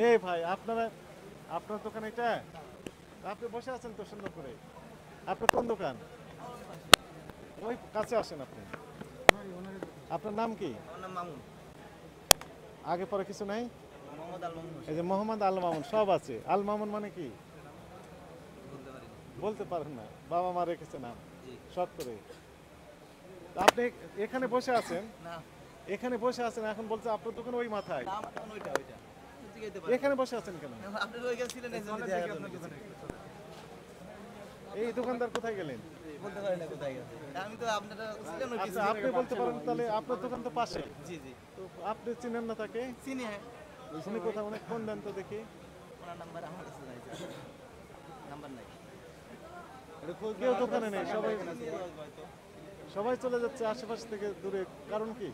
এই ভাই আপনার দোকান এটা? আপনি বসে আছেন তো সুন্দর করে। আপনার কোন দোকান? ওই কাছে আসেন আপনি। আপনার নাম কি? আমার নাম মামুন। আগে পরে কিছু নাই? মোহাম্মদ আল মামুন এই হোসেন। যে মোহাম্মদ আল মামুন সব আছে। আল মামুন মানে কি? বলতে পারি না। বলতে পারেন না? বাবা মা রেখেছে নাম জি। শর্ট করে। তা আপনি এখানে বসে আছেন, না, এখানে বসে আছেন, এখন বলছে আপনার দোকান ওই মাথায়। না, আমার দোকান ওইটা। জিগাইতে পারেন। এখানে বসে আছেন কেন? আপনি তো ওইখানে ছিলেন, এই জন্য দেখা গেল কিছু। এই দোকানদার কোথায় গেলেন? বলতে পারি না কোথায় গেছে। আমি তো আপনারা ছিলেন ওই কিছু। আচ্ছা আপনি বলতে পারেন, তাহলে আপনার দোকান তো পাশে। জি, জি। তো আপনি চিনেন না তাকে? চিনি, হ্যাঁ। উনি কোথায়, অনেক ফোন দেন তো দেখি। ওনার নাম্বার আমার কাছে নাই। নাম্বার নাই। কেউ দোকানে নেই, সবাই হয়তো। সবাই চলে যাচ্ছে আশেপাশ থেকে দূরে। কারণ কি?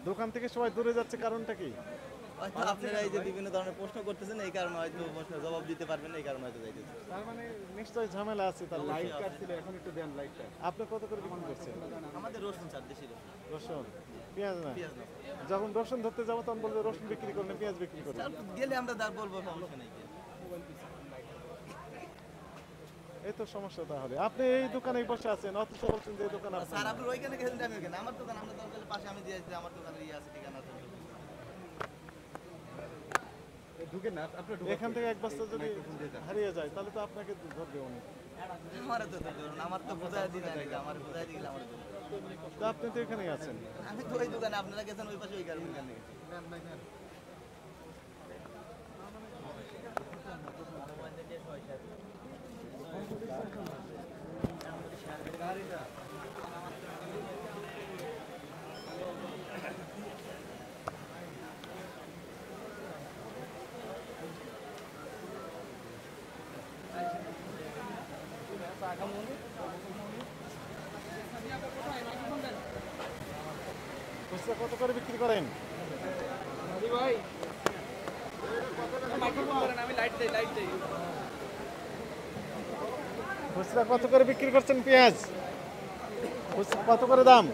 দোকান থেকে সবাই দূরে যাচ্ছে, কারণটা কি? হয়তো আপনারা এই যে বিভিন্ন ধরনের প্রশ্ন করতেছেন, এই কারণে হয়তো প্রশ্নের জবাব দিতে পারবেন না, এই কারণে হয়তো যাইতেছে। তার মানে নিশ্চয়ই ঝামেলা আছে। তার লাইট কাটছিল, এখন একটু দেন লাইটটা। আপনি কত করে বিক্রি করছেন? আমাদের রসুন চার দেশি রসুন। রসুন, পেঁয়াজ না? পেঁয়াজ না। যখন রসুন ধরতে যাবো তখন বলবে রসুন বিক্রি করলে পেঁয়াজ বিক্রি করলে। গেলে আমরা বলবো, সমস্যা নেই। এই তো সমস্যা। তাহলে আপনি এই দোকানে বসে আছেন, অথচ বলছেন যে এই দোকান আপনার স্যার না। আপনি ওইখানে গেছেন, আমি ওইখানে। আমার দোকান, আমরা দরকার হলে পাশে আমি দিয়ে আসছি, আমার দোকানের ইয়ে আছে, ঠিকানা আছে। এখান থেকে এক বস্তা যদি হারিয়ে যায় তাহলে তো আপনাকে ধরবে উনি। আমার তো ধরুন, আমার তো বোঝায় দিন নাকি, আমার বোঝায় দিলে আমার ধরুন। তো আপনি তো এখানেই আছেন। আমি তো ওই দোকানে, আপনারা গেছেন ওই পাশে, ওই কারণে গেছি। খুচরা কত করে বিক্রি করেন? খুচরা কত করে বিক্রি করছেন পেঁয়াজ? খুচরা কত করে দাম?